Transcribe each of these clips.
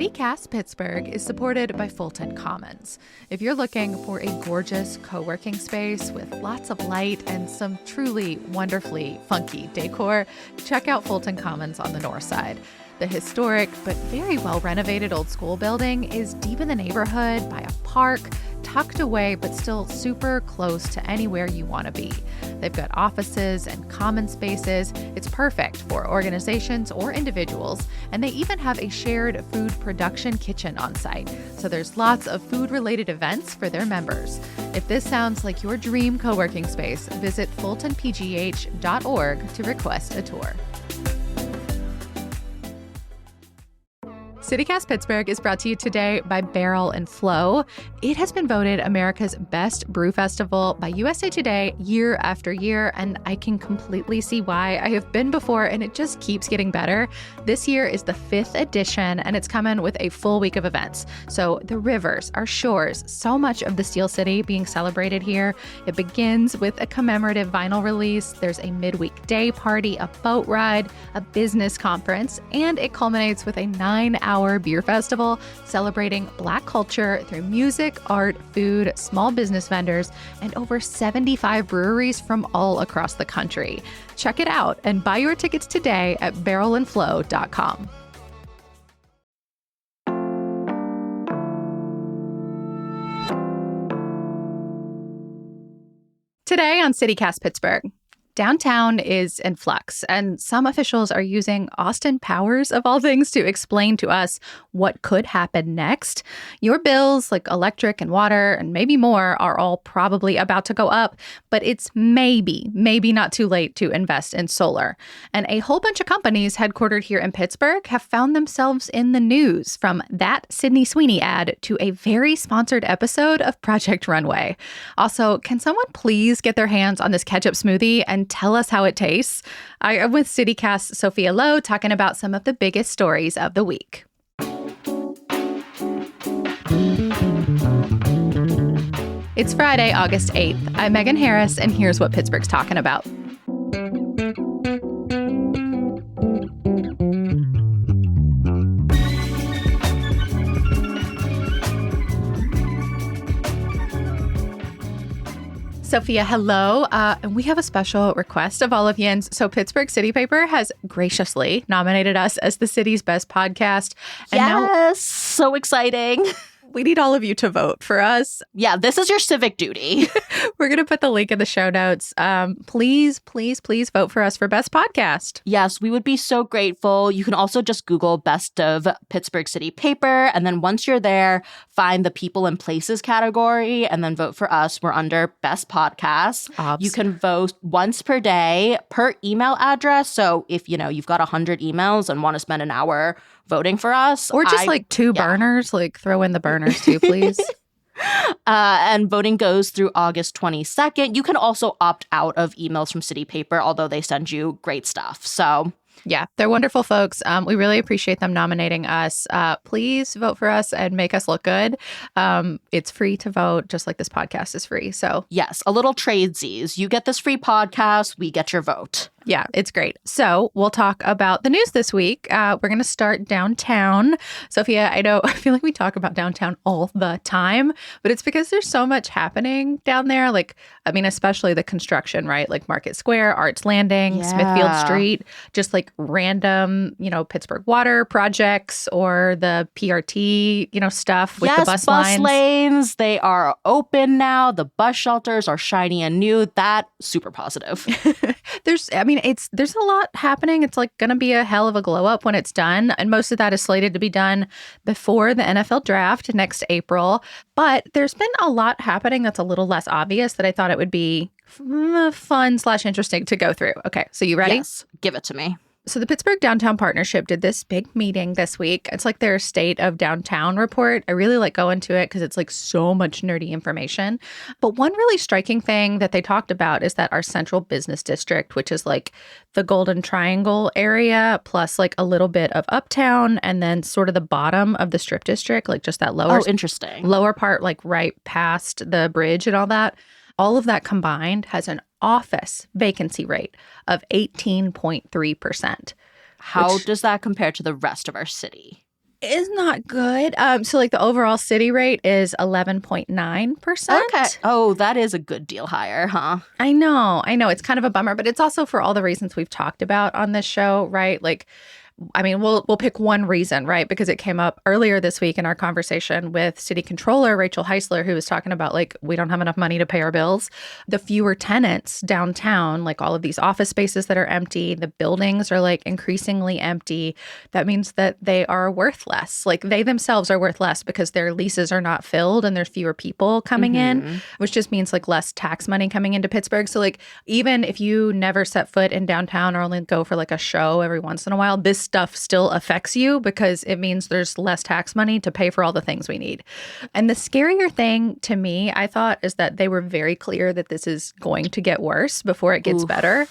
CityCast Pittsburgh is supported by Fulton Commons. If you're looking for a gorgeous co-working space with lots of light and some truly wonderfully funky decor, check out Fulton Commons on the north side. The historic but very well renovated old school building is deep in the neighborhood by a park, tucked away but still super close to anywhere you want to be. They've got offices and common spaces. It's perfect for organizations or individuals, and they even have a shared food production kitchen on site. So there's lots of food-related events for their members. If this sounds like your dream co-working space, visit fultonpgh.org to request a tour. CityCast Pittsburgh is brought to you today by Barrel & Flow. It has been voted America's best brew festival by USA Today year after year, and I can completely see why. I have been before, and it just keeps getting better. This year is the 5th edition, and it's coming with a full week of events. So the rivers, our shores, so much of the Steel City being celebrated here. It begins with a commemorative vinyl release. There's a midweek day party, a boat ride, a business conference, and it culminates with a 9-hour beer festival celebrating Black culture through music, art, food, small business vendors, and over 75 breweries from all across the country. Check it out and buy your tickets today at barrelandflow.com. Today on CityCast Pittsburgh, downtown is in flux, and some officials are using Austin Powers, of all things, to explain to us what could happen next. Your bills, like electric and water and maybe more, are all probably about to go up, but it's maybe not too late to invest in solar. And a whole bunch of companies headquartered here in Pittsburgh have found themselves in the news, from that Sweeney ad to a very sponsored episode of Project Runway. Also, can someone please get their hands on this ketchup smoothie and tell us how it tastes? I am with CityCast's Sophia Lowe talking about some of the biggest stories of the week. It's Friday, August 8th. I'm Megan Harris, and here's what Pittsburgh's talking about. Sophia, hello. And we have a special request of all of yins. So Pittsburgh City Paper has graciously nominated us as the city's best podcast. And yes, so exciting. We need all of you to vote for us. Yeah, this is your civic duty. We're going to put the link in the show notes. Please vote for us for Best Podcast. Yes, we would be so grateful. You can also just Google Best of Pittsburgh City Paper. And then once you're there, find the People and Places category and then vote for us. We're under Best Podcast. Obs. You can vote once per day per email address. So if, you've got 100 emails and want to spend an hour voting for us. Or just two burners, throw in the burners too, please. And voting goes through August 22nd. You can also opt out of emails from City Paper, although they send you great stuff. So yeah, they're wonderful folks. We really appreciate them nominating us. Please vote for us and make us look good. It's free to vote, just like this podcast is free. So yes, a little tradesies. You get this free podcast, we get your vote. Yeah, it's great. So we'll talk about the news this week. We're going to start downtown. Sophia, I feel like we talk about downtown all the time, but it's because there's so much happening down there. Especially the construction, right? Like Market Square, Arts Landing, Smithfield Street, just random, Pittsburgh water projects or the PRT, stuff with the bus lines. Bus lanes, they are open now. The bus shelters are shiny and new. That super positive. There's a lot happening. It's going to be a hell of a glow up when it's done. And most of that is slated to be done before the NFL draft next April. But there's been a lot happening that's a little less obvious that I thought it would be fun/interesting to go through. Okay, so you ready? Yes, give it to me. So the Pittsburgh Downtown Partnership did this big meeting this week. It's their State of Downtown report. I really like going to it because it's so much nerdy information. But one really striking thing that they talked about is that our central business district, which is the Golden Triangle area, plus a little bit of Uptown, and then sort of the bottom of the Strip District, just that lower part, right past the bridge and all that. All of that combined has an office vacancy rate of 18.3%. How does that compare to the rest of our city? is not good. So like the overall city rate is 11.9%. Okay. Oh, that is a good deal higher, huh? I know. It's kind of a bummer, but it's also for all the reasons we've talked about on this show, right? Like, I mean, we'll pick one reason, right? Because it came up earlier this week in our conversation with City Controller Rachel Heisler, who was talking about, like, we don't have enough money to pay our bills. The fewer tenants downtown, like all of these office spaces that are empty, the buildings are like increasingly empty. That means that they are worth less. Like they themselves are worth less because their leases are not filled and there's fewer people coming in, which just means like less tax money coming into Pittsburgh. So like even if you never set foot in downtown or only go for like a show every once in a while, this stuff still affects you because it means there's less tax money to pay for all the things we need. And the scarier thing to me, I thought, is that they were very clear that this is going to get worse before it gets better.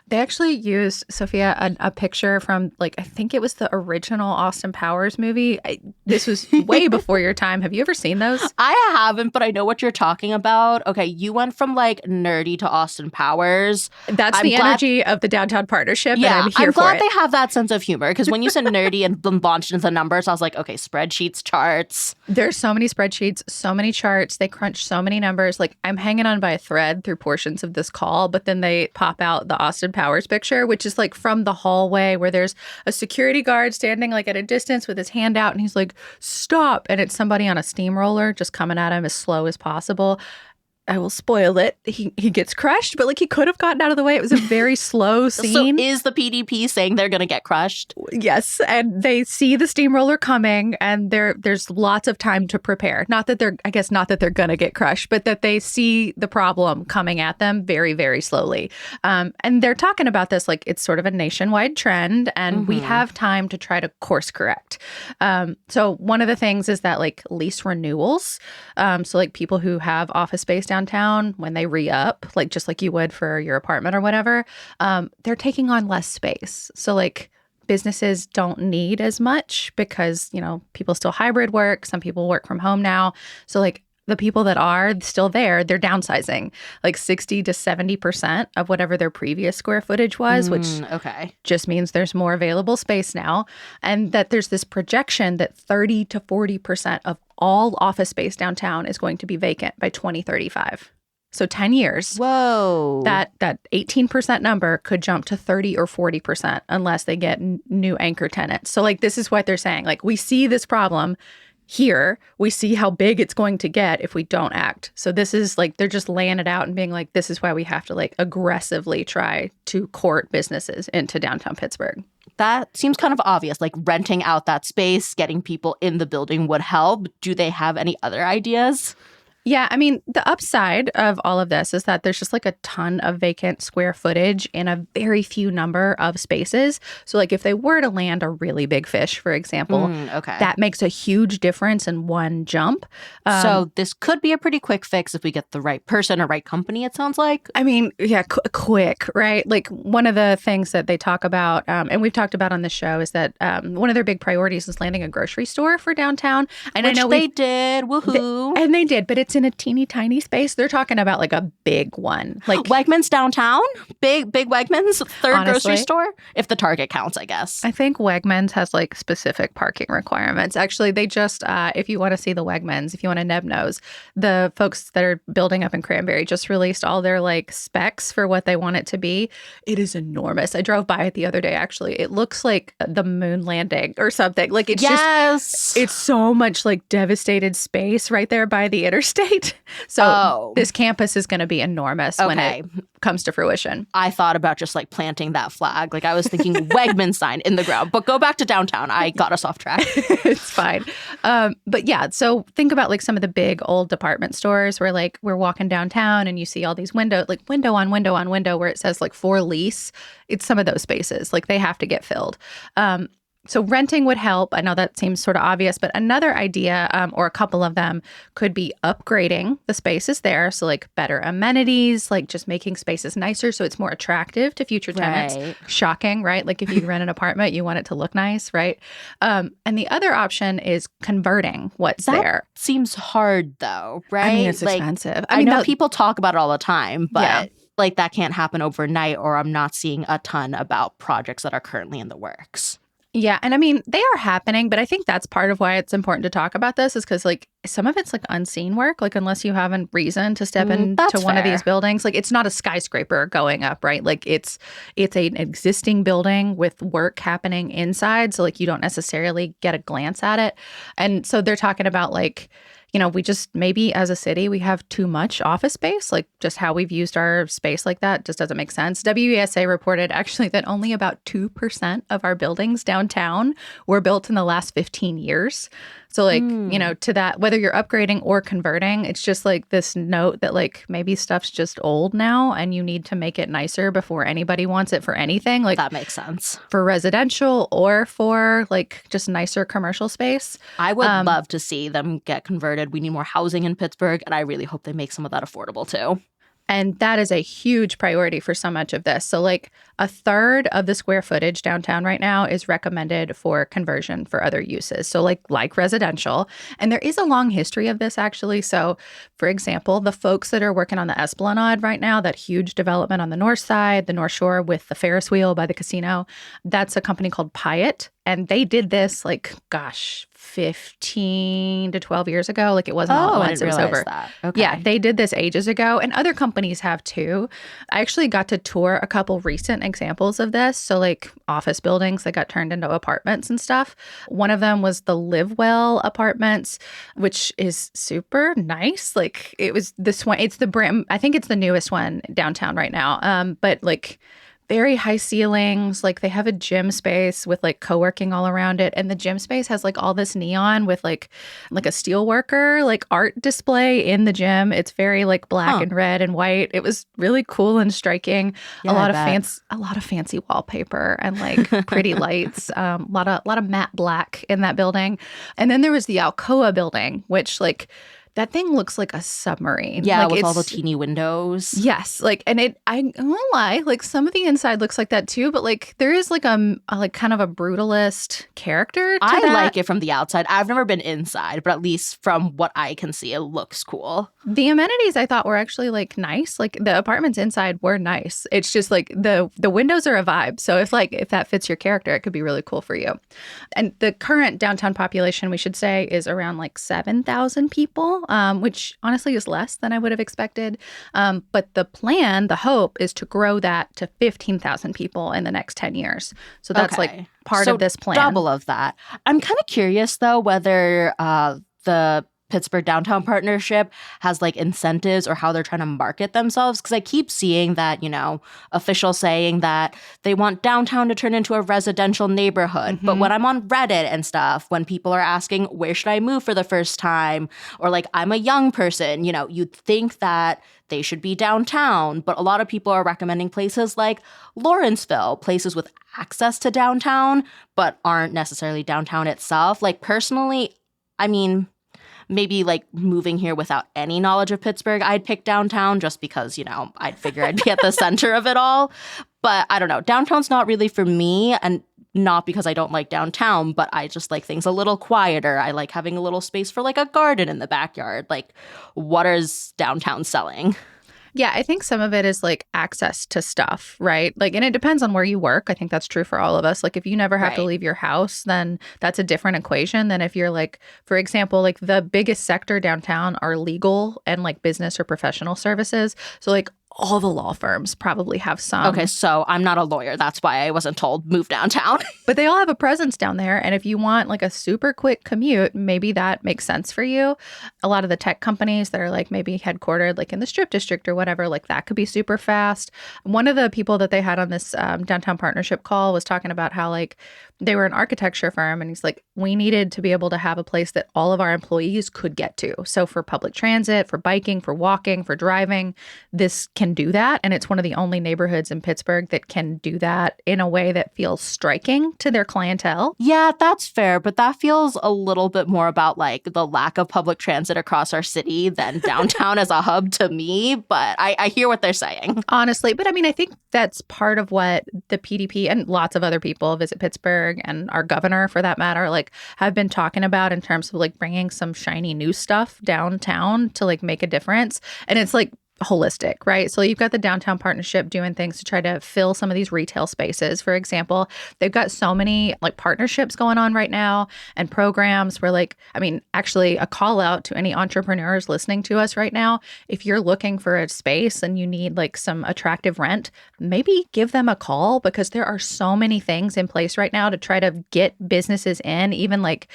They actually used, Sophia, a picture from, like, I think it was the original Austin Powers movie. This was way before your time. Have you ever seen those? I haven't, but I know what you're talking about. Okay, you went from, like, nerdy to Austin Powers. That's the energy of the Downtown Partnership, and I'm here for it. I'm glad they have that sense of humor, because when you said nerdy and then launched into the numbers, I was like, okay, spreadsheets, charts. There's so many spreadsheets, so many charts. They crunch so many numbers. Like, I'm hanging on by a thread through portions of this call, but then they pop out the Austin Powers picture, which is like from the hallway where there's a security guard standing like at a distance with his hand out and he's like, stop. And it's somebody on a steamroller just coming at him as slow as possible. I will spoil it. He gets crushed, but like he could have gotten out of the way. It was a very slow scene. So is the PDP saying they're going to get crushed? Yes. And they see the steamroller coming and there's lots of time to prepare. Not that they're going to get crushed, but that they see the problem coming at them very, very slowly. And they're talking about this like it's sort of a nationwide trend and we have time to try to course correct. So one of the things is that like lease renewals. So like people who have office space downtown, when they re-up, like just like you would for your apartment or whatever, they're taking on less space. So like businesses don't need as much because, you know, people still hybrid work. Some people work from home now. So like the people that are still there, they're downsizing like 60 to 70% of whatever their previous square footage was, which just means there's more available space now. And that there's this projection that 30 to 40% of all office space downtown is going to be vacant by 2035. So 10 years. Whoa. That 18% number could jump to 30 or 40% unless they get new anchor tenants. So like this is what they're saying. Like we see this problem here, we see how big it's going to get if we don't act. So this is like, they're just laying it out and being like, this is why we have to like aggressively try to court businesses into downtown Pittsburgh. That seems kind of obvious, like renting out that space, getting people in the building would help. Do they have any other ideas? Yeah, I mean, the upside of all of this is that there's just like a ton of vacant square footage in a very few number of spaces. So like if they were to land a really big fish, for example, that makes a huge difference in one jump. So this could be a pretty quick fix if we get the right person or right company, it sounds like. I mean, yeah, quick, right? Like one of the things that they talk about, and we've talked about on the show, is that one of their big priorities is landing a grocery store for downtown. And Which I know they did, woohoo. And they did, but it's in a teeny tiny space. They're talking about like a big one. Like Wegmans downtown? Big Wegmans? Third honestly, grocery store? If the Target counts, I guess. I think Wegmans has like specific parking requirements. Actually, they just, if you want to see the Wegmans, if you want to neb nose, the folks that are building up in Cranberry just released all their like specs for what they want it to be. It is enormous. I drove by it the other day, actually. It looks like the moon landing or something. Like it's just, it's so much like devastated space right there by the interstate. So this campus is going to be enormous when it comes to fruition. I thought about just like planting that flag. Like I was thinking Wegman sign in the ground. But go back to downtown. I got us off track. It's fine. But yeah, so think about like some of the big old department stores where like we're walking downtown and you see all these window on window where it says like for lease. It's some of those spaces. Like they have to get filled. So renting would help. I know that seems sort of obvious, but another idea, or a couple of them, could be upgrading the spaces there. So like better amenities, like just making spaces nicer so it's more attractive to future tenants. Right. Shocking, right? Like if you rent an apartment, you want it to look nice, right? And the other option is converting what's there. Seems hard though, right? I mean, it's like, expensive. I know people talk about it all the time, but like that can't happen overnight, or I'm not seeing a ton about projects that are currently in the works. Yeah. And I mean, they are happening, but I think that's part of why it's important to talk about this is because, like, some of it's like unseen work. Like, unless you have a reason to step into That's one of these fair. buildings, like, it's not a skyscraper going up, right? Like, it's an existing building with work happening inside. So, like, you don't necessarily get a glance at it. And so they're talking about, like, we just maybe as a city, we have too much office space, like just how we've used our space like that just doesn't make sense. WESA reported actually that only about 2% of our buildings downtown were built in the last 15 years. So like, to that, whether you're upgrading or converting, it's just like this note that like maybe stuff's just old now and you need to make it nicer before anybody wants it for anything. Like That makes sense. for residential or for like just nicer commercial space. I would love to see them get converted. We need more housing in Pittsburgh, and I really hope they make some of that affordable too. And that is a huge priority for so much of this. So like a third of the square footage downtown right now is recommended for conversion for other uses. So like residential. And there is a long history of this actually. So for example, the folks that are working on the Esplanade right now, that huge development on the north side, the North Shore with the Ferris wheel by the casino, that's a company called Pyatt. And they did this 15 to 12 years ago. Like it wasn't all at once. It was over. That. Okay. Yeah, they did this ages ago. And other companies have too. I actually got to tour a couple recent examples of this. So like office buildings that got turned into apartments and stuff. One of them was the Livewell Apartments, which is super nice. Like it was this one. It's the brand. I think it's the newest one downtown right now. But like very high ceilings, like they have a gym space with like co-working all around it. And the gym space has like all this neon with like a steel worker, like art display in the gym. It's very like black and red and white. It was really cool and striking. Yeah, a lot of fancy wallpaper and like pretty lights. A lot of matte black in that building. And then there was the Alcoa building, which like that thing looks like a submarine. Yeah, like with all the teeny windows. Yes, like, and I won't lie, like some of the inside looks like that too, but like there is like a like kind of a brutalist character to I that. like it from the outside. I've never been inside, but at least from what I can see, it looks cool. The amenities I thought were actually like nice. Like the apartments inside were nice. It's just like the windows are a vibe. So if that fits your character, it could be really cool for you. And the current downtown population, we should say, is around like 7,000 people. Which honestly is less than I would have expected. But the plan, the hope, is to grow that to 15,000 people in the next 10 years. So that's like part of this plan. Double of that. I'm kind of curious, though, whether the Pittsburgh Downtown Partnership has like incentives or how they're trying to market themselves. Because I keep seeing that, officials saying that they want downtown to turn into a residential neighborhood. But when I'm on Reddit and stuff, when people are asking, where should I move for the first time? Or like, I'm a young person, you'd think that they should be downtown. But a lot of people are recommending places like Lawrenceville, places with access to downtown, but aren't necessarily downtown itself. Like personally, I mean, maybe like moving here without any knowledge of Pittsburgh, I'd pick downtown just because, I'd figure I'd be at the center of it all. But I don't know. Downtown's not really for me, and not because I don't like downtown, but I just like things a little quieter. I like having a little space for like a garden in the backyard. Like, what is downtown selling? Yeah, I think some of it is like access to stuff, right? Like, and it depends on where you work. I think that's true for all of us. Like, if you never have to leave your house, then that's a different equation than if you're like, for example, like the biggest sector downtown are legal and like business or professional services. So like all the law firms probably have some. Okay, so I'm not a lawyer. That's why I wasn't told move downtown. But they all have a presence down there. And if you want like a super quick commute, maybe that makes sense for you. A lot of the tech companies that are like maybe headquartered like in the Strip District or whatever, like that could be super fast. One of the people that they had on this downtown partnership call was talking about how like they were an architecture firm, and he's like, we needed to be able to have a place that all of our employees could get to. So for public transit, for biking, for walking, for driving, this can do that. And it's one of the only neighborhoods in Pittsburgh that can do that in a way that feels striking to their clientele. Yeah, that's fair. But that feels a little bit more about like the lack of public transit across our city than downtown as a hub to me. But I hear what they're saying. Honestly. But I mean, I think that's part of what the PDP and lots of other people, Visit Pittsburgh and our governor for that matter, like have been talking about in terms of like bringing some shiny new stuff downtown to like make a difference. And it's like, holistic, right? So you've got the downtown partnership doing things to try to fill some of these retail spaces. For example, they've got so many like partnerships going on right now and programs where actually a call out to any entrepreneurs listening to us right now. If you're looking for a space and you need like some attractive rent, maybe give them a call because there are so many things in place right now to try to get businesses in, even like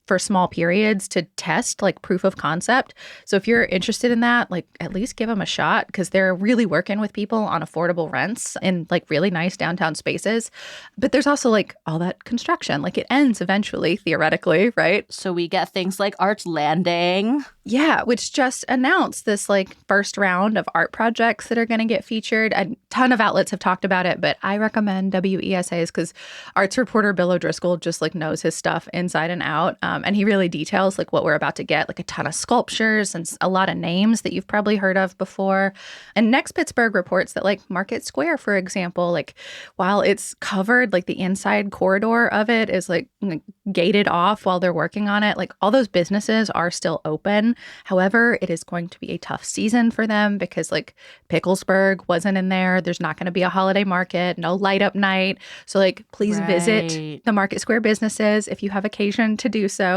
for small periods to test like proof of concept. So if you're interested in that, like at least give them a shot because they're really working with people on affordable rents in like really nice downtown spaces. But there's also like all that construction, like it ends eventually, theoretically, right? So we get things like Arts Landing. Yeah, which just announced this like first round of art projects that are going to get featured. A ton of outlets have talked about it, but I recommend WESA's because arts reporter Bill O'Driscoll just like knows his stuff inside and out. And he really details like what we're about to get, like a ton of sculptures and a lot of names that you've probably heard of before. And Next Pittsburgh reports that like Market Square, for example, like while it's covered, like the inside corridor of it is like gated off while they're working on it, like all those businesses are still open. However, it is going to be a tough season for them because like Picklesburg wasn't in there. There's not going to be a holiday market, no light up night. So like please visit the Market Square businesses if you have occasion to do so.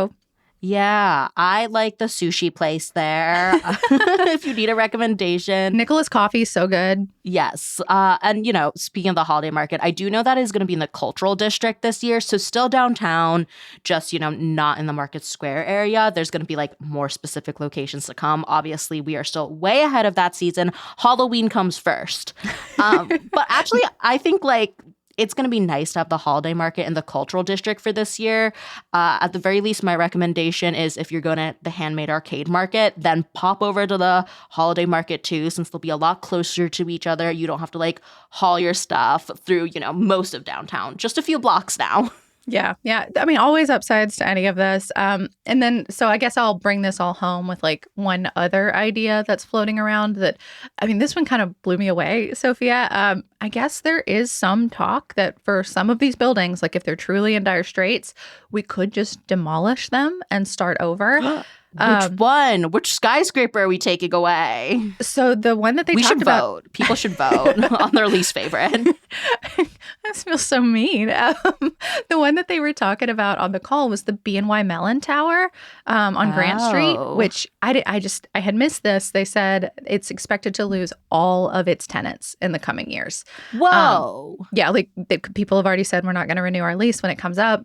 Yeah, I like the sushi place there. If you need a recommendation. Nicholas Coffee, so good. Yes. And, you know, speaking of the holiday market, I do know that is going to be in the cultural district this year. So still downtown, just, you know, not in the Market Square area. There's going to be like more specific locations to come. Obviously, we are still way ahead of that season. Halloween comes first. But actually, I think like it's going to be nice to have the holiday market in the cultural district for this year. At the very least, my recommendation is if you're going to the Handmade Arcade Market, then pop over to the holiday market too, since they'll be a lot closer to each other. You don't have to like haul your stuff through, you know, most of downtown, just a few blocks now. Yeah. I mean, always upsides to any of this. And then, so I guess I'll bring this all home with like one other idea that's floating around that, I mean, this one kind of blew me away, Sophia. I guess there is some talk that for some of these buildings, like if they're truly in dire straits, we could just demolish them and start over. Which one? Which skyscraper are we taking away? So the one that we talked should about... vote. People should vote on their least favorite. This feels so mean. The one that they were talking about on the call was the BNY Mellon Tower on Grant Street, which I had missed this. They said it's expected to lose all of its tenants in the coming years. Whoa. Yeah, like people have already said we're not going to renew our lease when it comes up.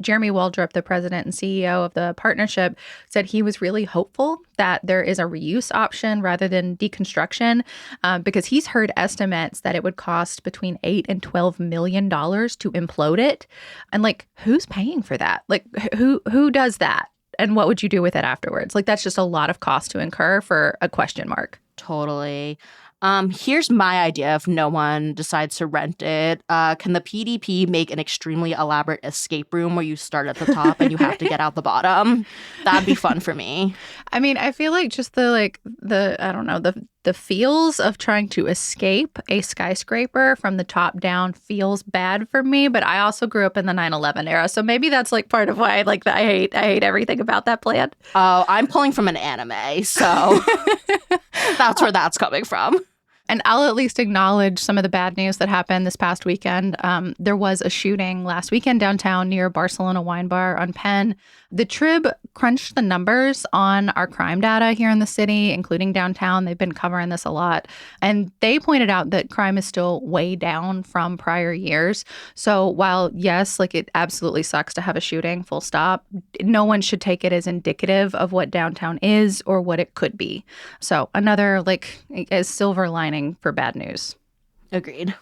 Jeremy Waldrop, the president and CEO of the partnership, said he was really hopeful that there is a reuse option rather than deconstruction because he's heard estimates that it would cost between $8 and $12 million to implode it. And like, who's paying for that? Like, who does that? And what would you do with it afterwards? Like, that's just a lot of cost to incur for a question mark. Totally. Here's my idea if no one decides to rent it. Can the PDP make an extremely elaborate escape room where you start at the top and you have to get out the bottom? That'd be fun for me. I mean, I feel like just the feels of trying to escape a skyscraper from the top down feels bad for me, but I also grew up in the 9/11 era, so maybe that's like part of why I hate everything about that plan. Oh, I'm pulling from an anime, so that's where that's coming from. And I'll at least acknowledge some of the bad news that happened this past weekend. There was a shooting last weekend downtown near Barcelona Wine Bar on Penn. The Trib crunched the numbers on our crime data here in the city, including downtown. They've been covering this a lot. And they pointed out that crime is still way down from prior years. So while, yes, like it absolutely sucks to have a shooting, full stop, no one should take it as indicative of what downtown is or what it could be. So another like a silver lining for bad news. Agreed.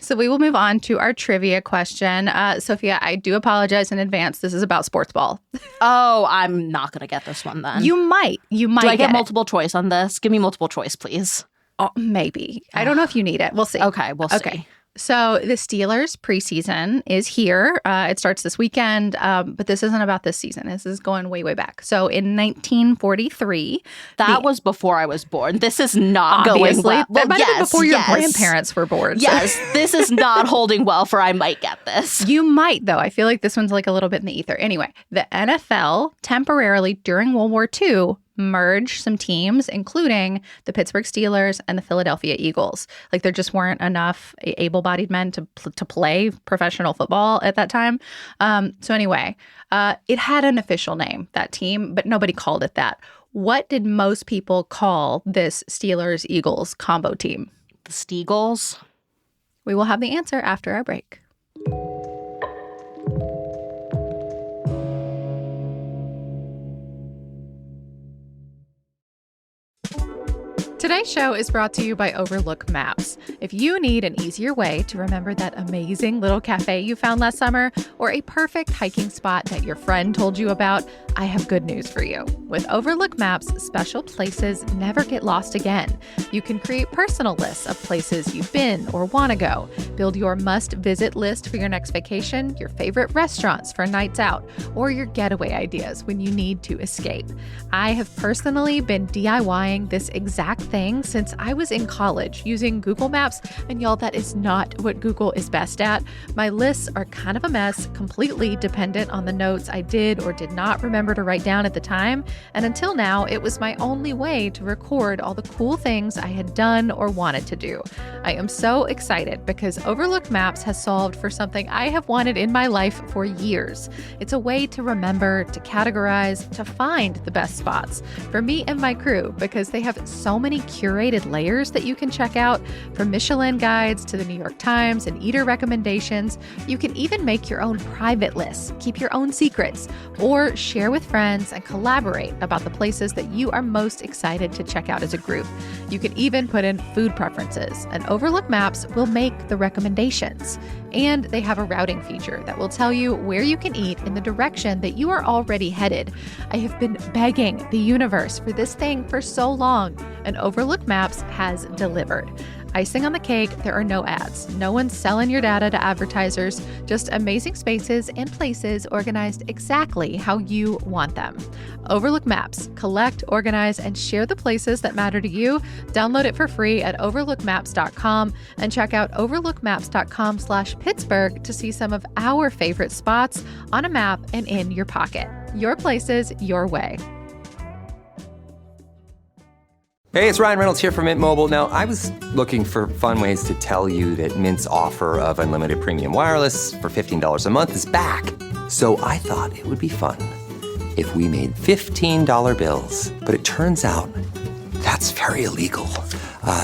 So we will move on to our trivia question. Sophia, I do apologize in advance. This is about sports ball. Oh, I'm not going to get this one then. You might. Do I get multiple choice on this? Give me multiple choice, please. Oh, maybe. I don't know if you need it. We'll see. Okay, we'll see. So the Steelers preseason is here. It starts this weekend, but this isn't about this season. This is going way, way back. So in 1943. That was before I was born. This is not obviously, going well. That might have been before your grandparents were born. Yes, this is not holding well for I might get this. You might, though. I feel like this one's like a little bit in the ether. Anyway, the NFL temporarily during World War II merge some teams, including the Pittsburgh Steelers and the Philadelphia Eagles. Like there just weren't enough able-bodied men to play professional football at that time. So anyway, it had an official name, that team, but nobody called it that. What did most people call this Steelers-Eagles combo team? The Steagles? We will have the answer after our break. Today's show is brought to you by Overlook Maps. If you need an easier way to remember that amazing little cafe you found last summer or a perfect hiking spot that your friend told you about, I have good news for you. With Overlook Maps, special places never get lost again. You can create personal lists of places you've been or want to go, build your must-visit list for your next vacation, your favorite restaurants for nights out, or your getaway ideas when you need to escape. I have personally been DIYing this exact thing since I was in college using Google Maps, and y'all, that is not what Google is best at. My lists are kind of a mess, completely dependent on the notes I did or did not remember to write down at the time, and until now, it was my only way to record all the cool things I had done or wanted to do. I am so excited because Overlook Maps has solved for something I have wanted in my life for years. It's a way to remember, to categorize, to find the best spots for me and my crew because they have so many curated layers that you can check out, from Michelin guides to the New York Times and eater recommendations. You can even make your own private lists, keep your own secrets, or share with friends and collaborate about the places that you are most excited to check out as a group. You can even put in food preferences, and Overlook Maps will make the recommendations. And they have a routing feature that will tell you where you can eat in the direction that you are already headed. I have been begging the universe for this thing for so long, and Overlook Maps has delivered. Icing on the cake, there are no ads. No one's selling your data to advertisers, just amazing spaces and places organized exactly how you want them. Overlook Maps. Collect, organize, and share the places that matter to you. Download it for free at overlookmaps.com and check out overlookmaps.com/Pittsburgh to see some of our favorite spots on a map and in your pocket. Your places, your way. Hey, it's Ryan Reynolds here from Mint Mobile. Now, I was looking for fun ways to tell you that Mint's offer of unlimited premium wireless for $15 a month is back. So I thought it would be fun if we made $15 bills. But it turns out that's very illegal.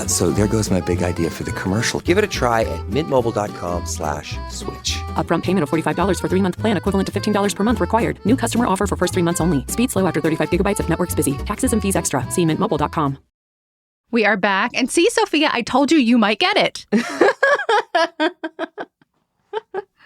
So there goes my big idea for the commercial. Give it a try at mintmobile.com/switch. Upfront payment of $45 for 3-month plan equivalent to $15 per month required. New customer offer for first 3 months only. Speed slow after 35 gigabytes if network's busy. Taxes and fees extra. See mintmobile.com. We are back. And see, Sophia, I told you might get it.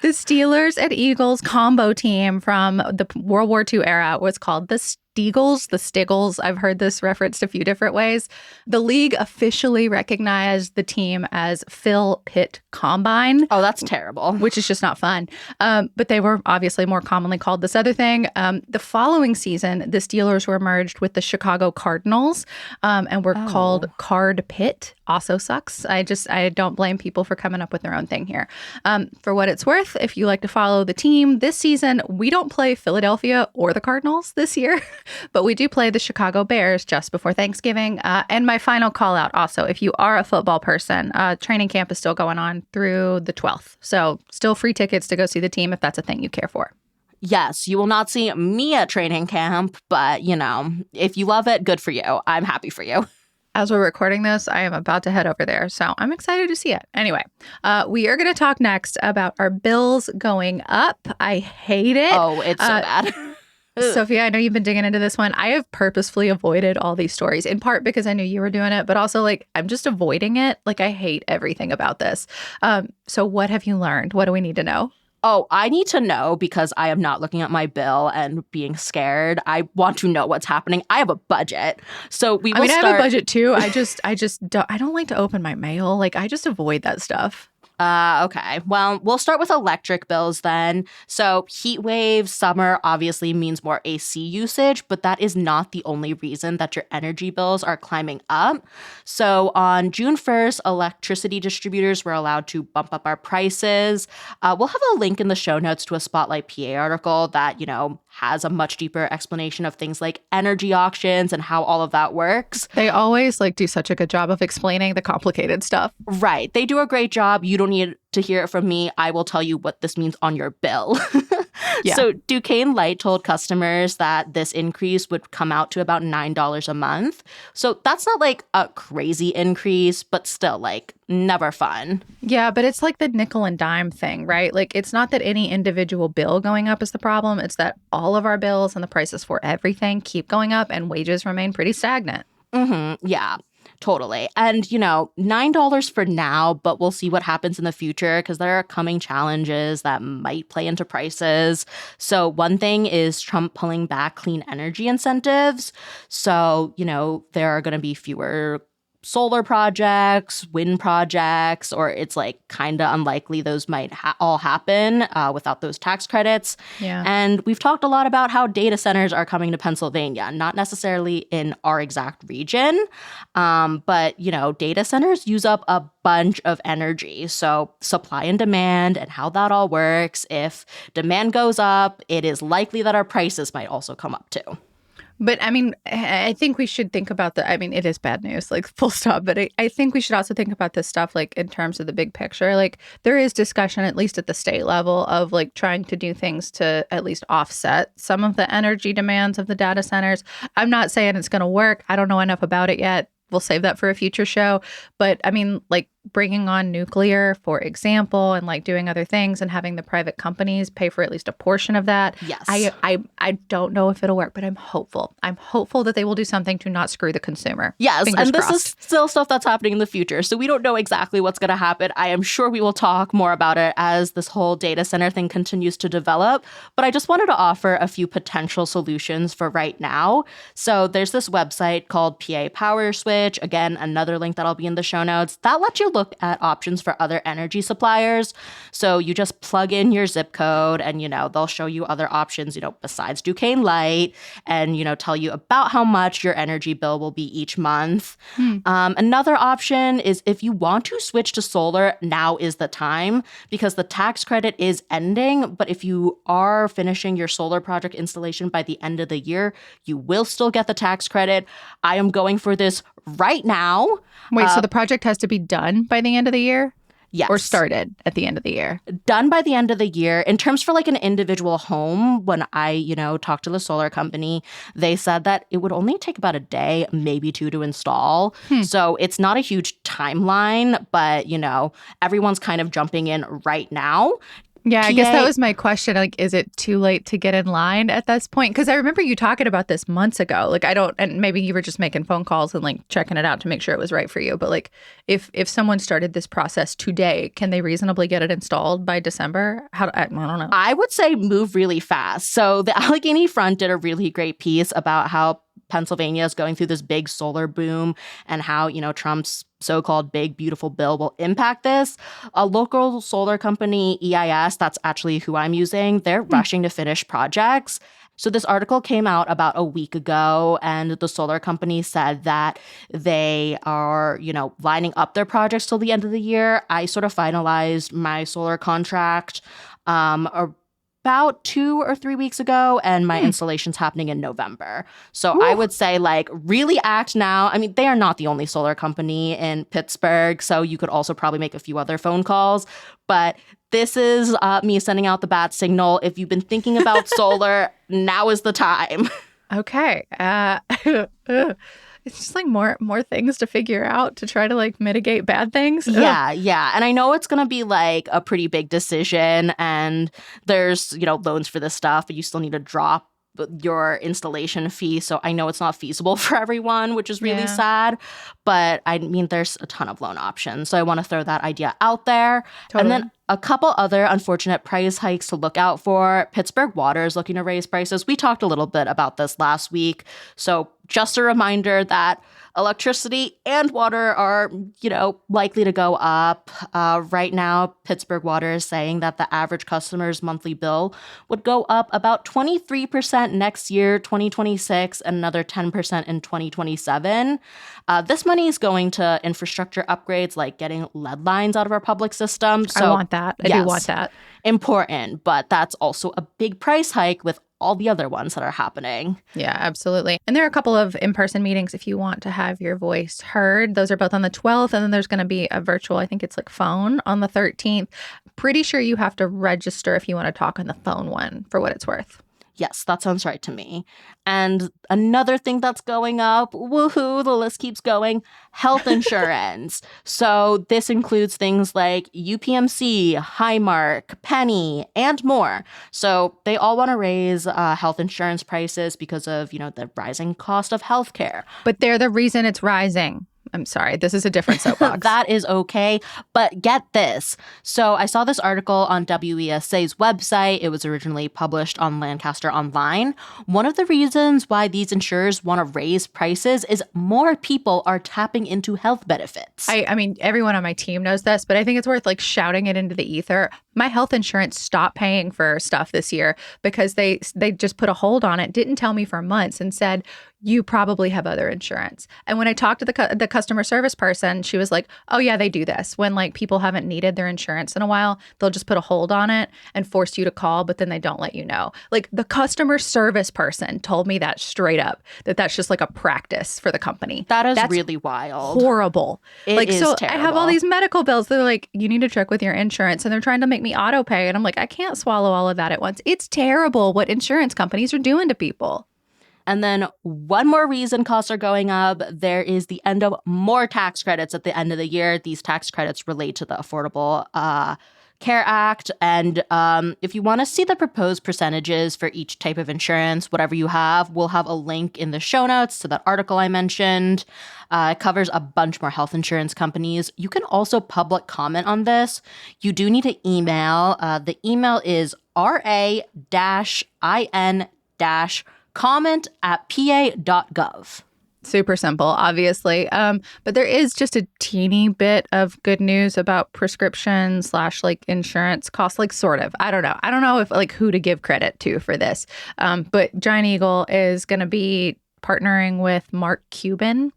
The Steelers and Eagles combo team from the World War II era was called the Stiggles. I've heard this referenced a few different ways. The league officially recognized the team as Phil Pitt Combine. Oh, that's terrible. Which is just not fun. But they were obviously more commonly called this other thing. The following season, the Steelers were merged with the Chicago Cardinals and were called Card Pitt. Also sucks. I don't blame people for coming up with their own thing here. For what it's worth, if you like to follow the team this season, we don't play Philadelphia or the Cardinals this year. But we do play the Chicago Bears just before Thanksgiving. And my final call out also, if you are a football person, training camp is still going on through the 12th. So still free tickets to go see the team if that's a thing you care for. Yes, you will not see me at training camp, but, if you love it, good for you. I'm happy for you. As we're recording this, I am about to head over there, so I'm excited to see it. Anyway, we are going to talk next about our bills going up. I hate it. Oh, it's so bad. Sophia, I know you've been digging into this one. I have purposefully avoided all these stories, in part because I knew you were doing it, but also I'm just avoiding it. I hate everything about this. So what have you learned? What do we need to know? Oh, I need to know because I am not looking at my bill and being scared. I want to know what's happening. I have a budget. So we will start. I have a budget too. I don't like to open my mail. I just avoid that stuff. Okay. Well, we'll start with electric bills then. So heat wave, summer obviously means more AC usage, but that is not the only reason that your energy bills are climbing up. So on June 1st, electricity distributors were allowed to bump up our prices. We'll have a link in the show notes to a Spotlight PA article that, has a much deeper explanation of things like energy auctions and how all of that works. They always like do such a good job of explaining the complicated stuff. Right. They do a great job. You don't need to hear it from me. I will tell you what this means on your bill. Yeah. So Duquesne Light told customers that this increase would come out to about $9 a month. So that's not like a crazy increase, but still like never fun. Yeah, but it's like the nickel and dime thing, right? Like it's not that any individual bill going up is the problem. It's that all of our bills and the prices for everything keep going up and wages remain pretty stagnant. Yeah. Totally. And, $9 for now, but we'll see what happens in the future because there are coming challenges that might play into prices. So one thing is Trump pulling back clean energy incentives. So, there are going to be fewer solar projects, wind projects, or it's like kind of unlikely those might all happen without those tax credits. Yeah. And we've talked a lot about how data centers are coming to Pennsylvania, not necessarily in our exact region, but, data centers use up a bunch of energy. So supply and demand and how that all works. If demand goes up, it is likely that our prices might also come up too. But I mean, I think we should think about it is bad news, like full stop. But I think we should also think about this stuff like in terms of the big picture. Like there is discussion, at least at the state level, of like trying to do things to at least offset some of the energy demands of the data centers. I'm not saying it's going to work. I don't know enough about it yet. We'll save that for a future show. But I mean, like bringing on nuclear, for example, and like doing other things and having the private companies pay for at least a portion of that. Yes. I don't know if it'll work, but I'm hopeful. I'm hopeful that they will do something to not screw the consumer. Yes. Fingers and this crossed. is still stuff that's happening in the future. So we don't know exactly what's going to happen. I am sure we will talk more about it as this whole data center thing continues to develop. But I just wanted to offer a few potential solutions for right now. So there's this website called PA Power Switch. Again, another link that'll be in the show notes. That lets you look at options for other energy suppliers. So you just plug in your zip code and, they'll show you other options, besides Duquesne Light and, tell you about how much your energy bill will be each month. Another option is if you want to switch to solar, now is the time because the tax credit is ending. But if you are finishing your solar project installation by the end of the year, you will still get the tax credit. I am going for this right now. Wait, so the project has to be done by the end of the year? Yes. Or started at the end of the year? Done by the end of the year. In terms for like an individual home, when I, talked to the solar company, they said that it would only take about a day, maybe two to install. So it's not a huge timeline, but, everyone's kind of jumping in right now. Yeah, I guess that was my question. Like, is it too late to get in line at this point? Because I remember you talking about this months ago. Like, and maybe you were just making phone calls and like checking it out to make sure it was right for you. But like, if someone started this process today, can they reasonably get it installed by December? I don't know. I would say move really fast. So the Allegheny Front did a really great piece about how Pennsylvania is going through this big solar boom and how, Trump's so-called big, beautiful bill will impact this. A local solar company, EIS, that's actually who I'm using, they're rushing to finish projects. So this article came out about a week ago, and the solar company said that they are, lining up their projects till the end of the year. I sort of finalized my solar contract about 2 or 3 weeks ago, and my installation's happening in November. So I would say really act now. I mean, they are not the only solar company in Pittsburgh, so you could also probably make a few other phone calls. But this is me sending out the bat signal. If you've been thinking about solar, now is the time. Okay. It's just like more things to figure out to try to like mitigate bad things. Yeah. And I know it's going to be like a pretty big decision, and there's, loans for this stuff, but you still need to drop your installation fee. So I know it's not feasible for everyone, which is really sad. But I mean, there's a ton of loan options. So I want to throw that idea out there. Totally. And then a couple other unfortunate price hikes to look out for. Pittsburgh Water is looking to raise prices. We talked a little bit about this last week. So just a reminder that electricity and water are, likely to go up. Right now, Pittsburgh Water is saying that the average customer's monthly bill would go up about 23% next year, 2026, and another 10% in 2027. This money is going to infrastructure upgrades like getting lead lines out of our public system. So, I want that. I do want that. Important, but that's also a big price hike with all the other ones that are happening. Yeah, absolutely. And there are a couple of in-person meetings if you want to have your voice heard. Those are both on the 12th, and then there's going to be a virtual, I think it's like phone, on the 13th. Pretty sure you have to register if you want to talk on the phone one, for what it's worth. Yes, that sounds right to me. And another thing that's going up, woohoo, the list keeps going, health insurance. So this includes things like UPMC, Highmark, Penny, and more. So they all want to raise health insurance prices because of, the rising cost of healthcare. But they're the reason it's rising. I'm sorry, this is a different soapbox. That is okay. But get this. So I saw this article on WESA's website. It was originally published on Lancaster Online. One of the reasons why these insurers want to raise prices is more people are tapping into health benefits. I mean, everyone on my team knows this, but I think it's worth like shouting it into the ether. My health insurance stopped paying for stuff this year because they just put a hold on it, didn't tell me for months, and said, you probably have other insurance. And when I talked to the customer service person, she was like, oh yeah, they do this. When like people haven't needed their insurance in a while, they'll just put a hold on it and force you to call, but then they don't let you know. Like the customer service person told me that straight up, that's just like a practice for the company. That's really wild. Horrible. It is so terrible. I have all these medical bills. They're like, you need to check with your insurance, and they're trying to make me auto pay. And I'm like, I can't swallow all of that at once. It's terrible what insurance companies are doing to people. And then one more reason costs are going up, there is the end of more tax credits at the end of the year. These tax credits relate to the Affordable Care Act. And if you want to see the proposed percentages for each type of insurance, whatever you have, we'll have a link in the show notes to that article I mentioned. It covers a bunch more health insurance companies. You can also public comment on this. You do need to email. The email is ra-in-comment@pa.gov. Super simple, obviously. But there is just a teeny bit of good news about prescription / like insurance costs, like sort of. I don't know if like who to give credit to for this. But Giant Eagle is going to be partnering with Mark Cuban,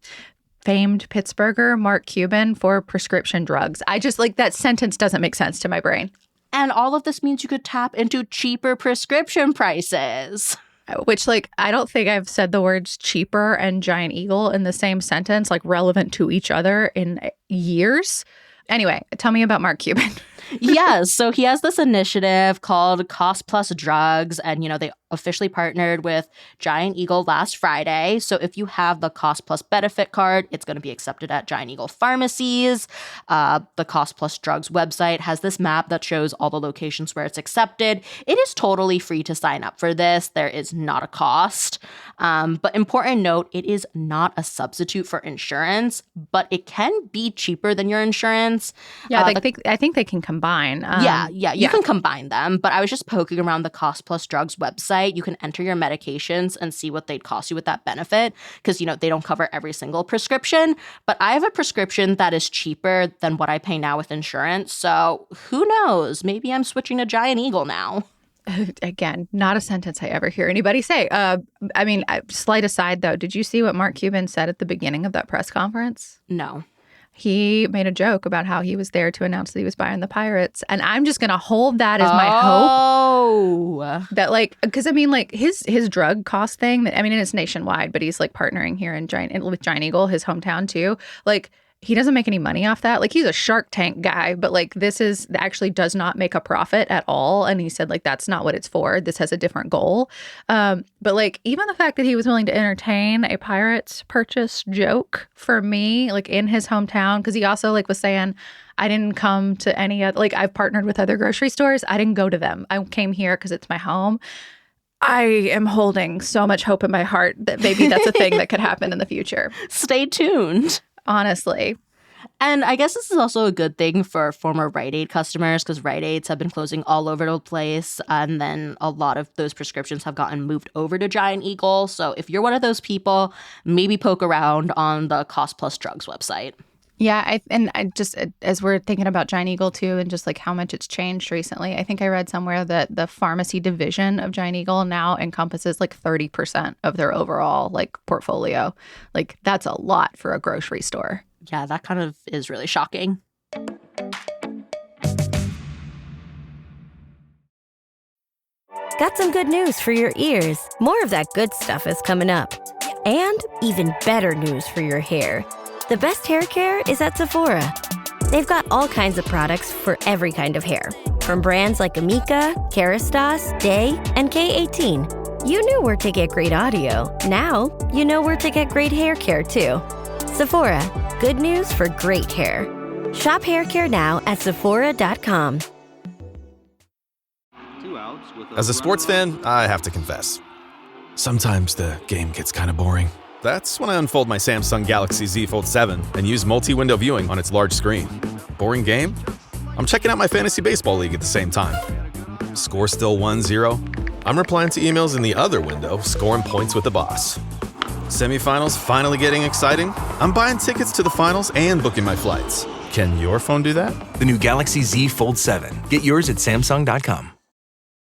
famed Pittsburgher Mark Cuban, for prescription drugs. I just like that sentence doesn't make sense to my brain. And all of this means you could tap into cheaper prescription prices. Which, like, I don't think I've said the words cheaper and Giant Eagle in the same sentence, like relevant to each other in years. Anyway, tell me about Mark Cuban. Yes. So he has this initiative called Cost Plus Drugs. And, they officially partnered with Giant Eagle last Friday. So if you have the Cost Plus benefit card, it's going to be accepted at Giant Eagle pharmacies. The Cost Plus Drugs website has this map that shows all the locations where it's accepted. It is totally free to sign up for this. There is not a cost. But important note, it is not a substitute for insurance, but it can be cheaper than your insurance. Yeah, I think they can combine. You can combine them. But I was just poking around the Cost Plus Drugs website. You can enter your medications and see what they'd cost you with that benefit because, they don't cover every single prescription. But I have a prescription that is cheaper than what I pay now with insurance. So who knows? Maybe I'm switching to Giant Eagle now. Again, not a sentence I ever hear anybody say. Slight aside, though, did you see what Mark Cuban said at the beginning of that press conference? No. He made a joke about how he was there to announce that he was buying the Pirates. And I'm just going to hold that as my hope. That because his drug cost thing, and it's nationwide, but he's like partnering here with Giant Eagle, his hometown too. He doesn't make any money off that. He's a Shark Tank guy, but this is actually does not make a profit at all. And he said that's not what it's for. This has a different goal. But even the fact that he was willing to entertain a Pirates purchase joke for me, in his hometown, because he also was saying, I didn't come to any other, I've partnered with other grocery stores. I didn't go to them. I came here because it's my home. I am holding so much hope in my heart that maybe that's a thing that could happen in the future. Stay tuned. Honestly. And I guess this is also a good thing for former Rite Aid customers because Rite Aids have been closing all over the place. And then a lot of those prescriptions have gotten moved over to Giant Eagle. So if you're one of those people, maybe poke around on the Cost Plus Drugs website. Yeah, I just, as we're thinking about Giant Eagle too, and just how much it's changed recently, I think I read somewhere that the pharmacy division of Giant Eagle now encompasses 30% of their overall portfolio. That's a lot for a grocery store. Yeah, that kind of is really shocking. got some good news for your ears. More of that good stuff is coming up. And even better news for your hair. The best hair care is at Sephora. They've got all kinds of products for every kind of hair. From brands like Amika, Kerastase, Day, and K18. You knew where to get great audio. Now, you know where to get great hair care, too. Sephora, good news for great hair. Shop hair care now at Sephora.com. As a sports fan, I have to confess. Sometimes the game gets kind of boring. That's when I unfold my Samsung Galaxy Z Fold 7 and use multi-window viewing on its large screen. Boring game? I'm checking out my fantasy baseball league at the same time. Score still 1-0? I'm replying to emails in the other window, scoring points with the boss. Semifinals finally getting exciting? I'm buying tickets to the finals and booking my flights. Can your phone do that? The new Galaxy Z Fold 7. Get yours at Samsung.com.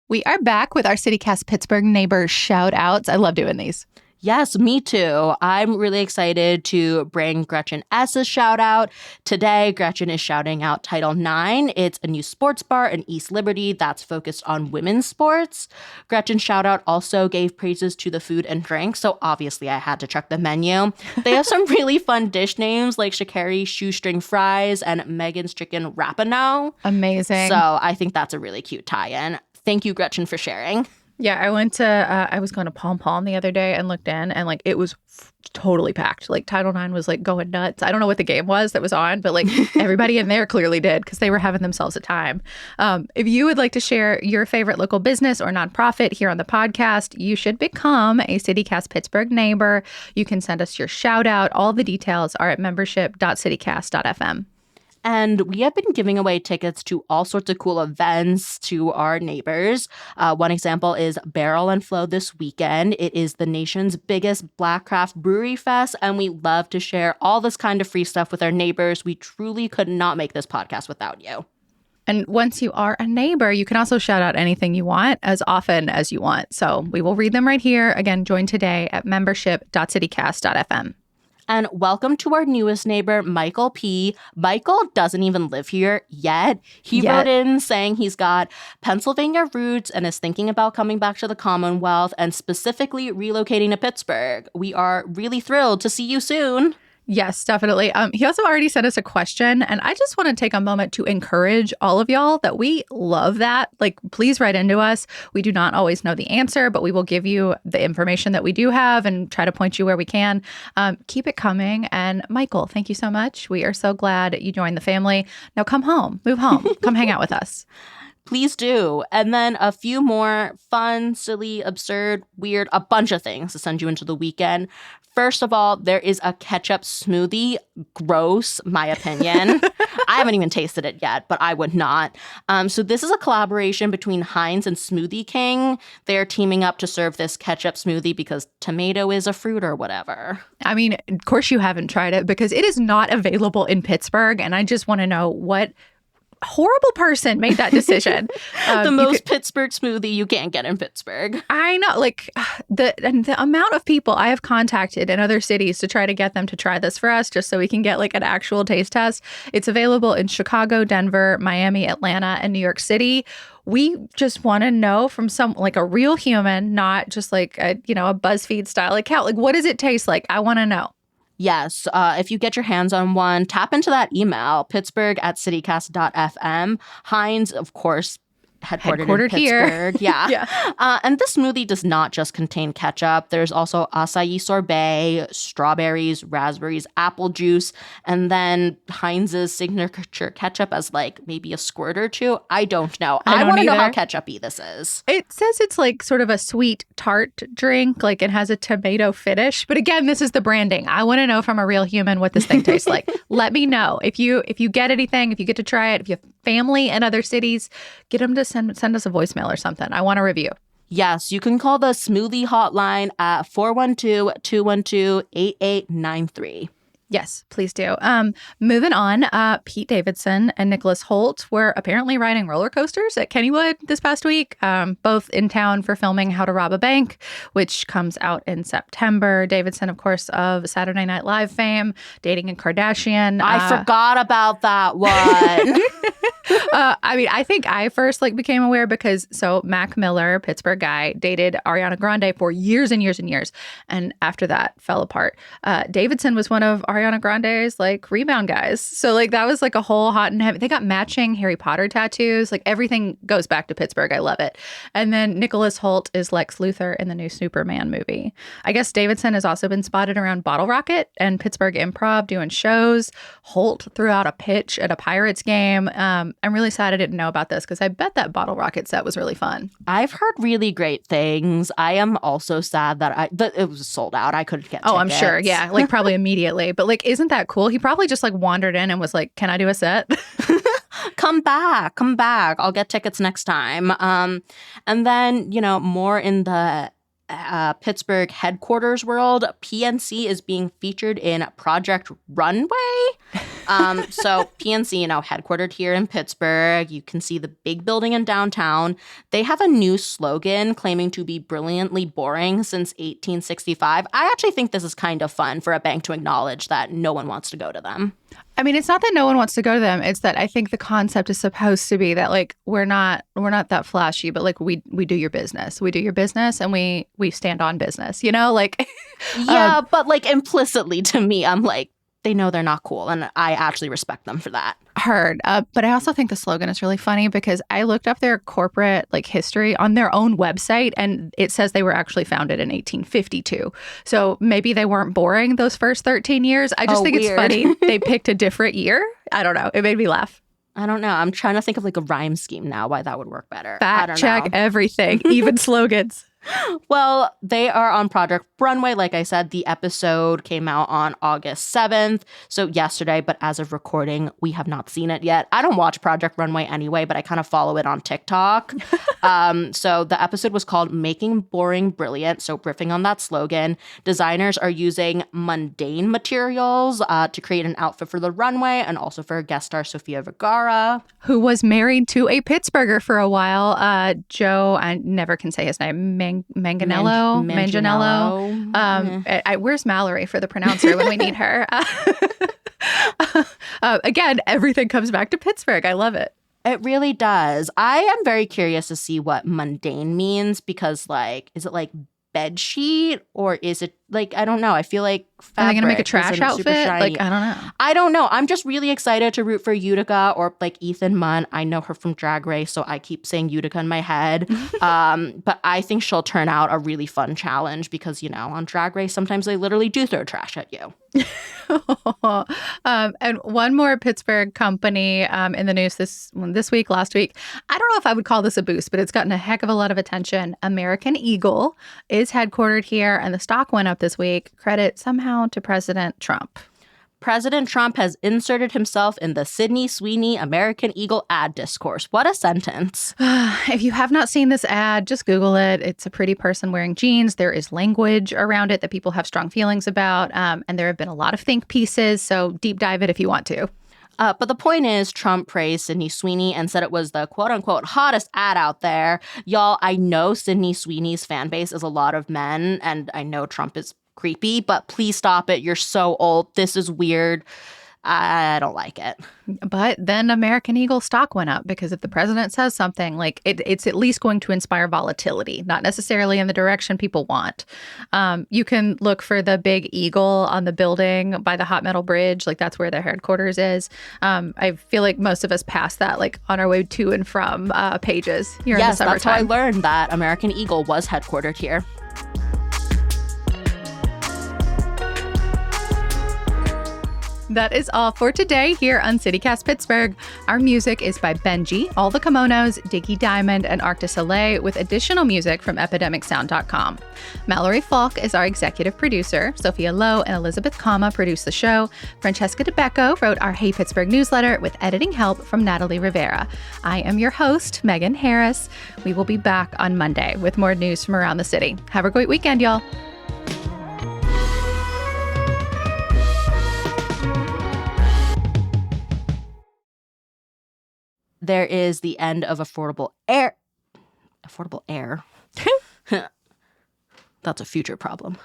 We are back with our CityCast Pittsburgh neighbors shout outs. I love doing these. Yes, me too. I'm really excited to bring Gretchen S's shout out. Today, Gretchen is shouting out Title IX. It's a new sports bar in East Liberty that's focused on women's sports. Gretchen's shout out also gave praises to the food and drink, so obviously I had to check the menu. They have some really fun dish names like Sha'Carri shoestring fries and Megan's chicken rapinoe. Amazing. So I think that's a really cute tie-in. Thank you, Gretchen, for sharing. Yeah, I went to, I was going to Pom Pom the other day and looked in and like it was totally packed. Like Title IX was like going nuts. I don't know what the game was that was on, but like everybody in there clearly did because they were having themselves a time. If you would like to share your favorite local business or nonprofit here on the podcast, you should become a CityCast Pittsburgh neighbor. You can send us your shout out. All the details are at membership.citycast.fm. And we have been giving away tickets to all sorts of cool events to our neighbors. One example is Barrel and Flow this weekend. It is the nation's biggest Black Craft Brewery Fest, and we love to share all this kind of free stuff with our neighbors. We truly could not make this podcast without you. And once you are a neighbor, you can also shout out anything you want as often as you want. So we will read them right here. Again, join today at membership.citycast.fm. And welcome to our newest neighbor, Michael P. Michael doesn't even live here yet. He wrote in saying he's got Pennsylvania roots and is thinking about coming back to the Commonwealth and specifically relocating to Pittsburgh. We are really thrilled to see you soon. Yes, definitely. He also already sent us a question, and I just want to take a moment to encourage all of y'all that we love that. Like, please write into us. We do not always know the answer, but we will give you the information that we do have and try to point you where we can. Keep it coming. And Michael, thank you so much. We are so glad you joined the family. Now come home, move home, come hang out with us. Please do. And then a few more fun, silly, absurd, weird, a bunch of things to send you into the weekend. First of all, there is a ketchup smoothie. Gross, my opinion. I haven't even tasted it yet, but I would not. So this is a collaboration between Heinz and Smoothie King. They're teaming up to serve this ketchup smoothie because tomato is a fruit or whatever. I mean, of course you haven't tried it because it is not available in Pittsburgh. And I just want to know what horrible person made that decision. The most Pittsburgh smoothie you can't get in Pittsburgh. I know, like the amount of people I have contacted in other cities to try to get them to try this for us, just so we can get like an actual taste test. It's available in Chicago, Denver, Miami, Atlanta, and New York City. We just want to know from some like a real human, not just like a BuzzFeed style account. Like, what does it taste like? I want to know. Yes, if you get your hands on one, tap into that email, pittsburgh@citycast.fm. Heinz, of course, headquartered in Pittsburgh. Here. Yeah. And this smoothie does not just contain ketchup. There's also acai sorbet, strawberries, raspberries, apple juice, and then Heinz's signature ketchup as like maybe a squirt or two. I don't know. I want to know how ketchup-y this is. It says it's like sort of a sweet tart drink, like it has a tomato finish. But again, this is the branding. I want to know from a real human what this thing tastes like. Let me know. If you get anything, if you get to try it, if you have family in other cities, get them to send us a voicemail or something. I want a review. Yes, you can call the smoothie hotline at 412-212-8893. Yes, please do. Moving on, Pete Davidson and Nicholas Holt were apparently riding roller coasters at Kennywood this past week, both in town for filming How to Rob a Bank, which comes out in September. Davidson, of course, of Saturday Night Live fame, dating a Kardashian. I forgot about that one. I mean, I think I first became aware because Mac Miller, Pittsburgh guy, dated Ariana Grande for years and years and years, and after that fell apart. Davidson was one of Ariana Grande's rebound guys, so that was a whole hot and heavy. They got matching Harry Potter tattoos. Everything goes back to Pittsburgh. I love it. And then Nicholas Hoult is Lex Luthor in the new Superman movie. I guess Davidson has also been spotted around Bottle Rocket and Pittsburgh Improv doing shows. Holt threw out a pitch at a Pirates game. I'm really sad I didn't know about this because I bet that Bottle Rocket set was really fun. I've heard really great things. I am also sad that it was sold out. I couldn't get tickets. Oh, I'm sure. Yeah, probably immediately. But isn't that cool? He probably just wandered in and was like, "Can I do a set?" Come back. I'll get tickets next time. And then, more in the Pittsburgh headquarters world, PNC is being featured in Project Runway. So PNC, headquartered here in Pittsburgh. You can see the big building in downtown. They have a new slogan claiming to be brilliantly boring since 1865. I actually think this is kind of fun for a bank to acknowledge that no one wants to go to them. I mean, it's not that no one wants to go to them. It's that I think the concept is supposed to be that we're not that flashy, but we do your business. We do your business and we stand on business, Yeah, but implicitly to me, I'm they know they're not cool, and I actually respect them for that. Heard. But I also think the slogan is really funny because I looked up their corporate history on their own website, and it says they were actually founded in 1852. So maybe they weren't boring those first 13 years. I just think weird. It's funny they picked a different year. I don't know. It made me laugh. I don't know. I'm trying to think of a rhyme scheme now why that would work better. Fact check everything, even slogans. Well, they are on Project Runway. Like I said, the episode came out on August 7th, so yesterday, but as of recording, we have not seen it yet. I don't watch Project Runway anyway, but I kind of follow it on TikTok. So the episode was called Making Boring Brilliant, so riffing on that slogan. Designers are using mundane materials to create an outfit for the runway and also for guest star Sophia Vergara, who was married to a Pittsburgher for a while. Joe, I never can say his name, Manganiello. Where's Mallory for the pronouncer when we need her? Again, everything comes back to Pittsburgh. I love it. It really does. I am very curious to see what mundane means because, is it bed sheet or is it I don't know. I feel like fabric. Are they gonna make a trash outfit? I don't know. I don't know. I'm just really excited to root for Utica or Ethan Munn. I know her from Drag Race, so I keep saying Utica in my head. But I think she'll turn out a really fun challenge because on Drag Race sometimes they literally do throw trash at you. And one more Pittsburgh company in the news this week, last week. I don't know if I would call this a boost, but it's gotten a heck of a lot of attention. American Eagle is headquartered here, and the stock went up this week. Credit somehow to President Trump. President Trump has inserted himself in the Sydney Sweeney American Eagle ad discourse. What a sentence. If you have not seen this ad, just Google it. It's a pretty person wearing jeans. There is language around it that people have strong feelings about. And there have been a lot of think pieces. So deep dive it if you want to. But the point is, Trump praised Sydney Sweeney and said it was the quote-unquote hottest ad out there. Y'all, I know Sydney Sweeney's fan base is a lot of men, and I know Trump is creepy, but please stop it. You're so old. This is weird. I don't like it. But then American Eagle stock went up because if the president says something, it's at least going to inspire volatility, not necessarily in the direction people want. You can look for the big eagle on the building by the Hot Metal Bridge. That's where their headquarters is. I feel like most of us pass that on our way to and from pages here in the summertime. Yes, that's how I learned that American Eagle was headquartered here. That is all for today here on CityCast Pittsburgh. Our music is by Benji, All the Kimonos, Diggy Diamond, and Arc de Soleil, with additional music from epidemicsound.com. Mallory Falk is our executive producer. Sophia Lowe and Elizabeth Kama produce the show. Francesca DeBecco wrote our Hey Pittsburgh newsletter with editing help from Natalie Rivera. I am your host, Megan Harris. We will be back on Monday with more news from around the city. Have a great weekend, y'all. There is the end of Affordable Air. Affordable Air. That's a future problem.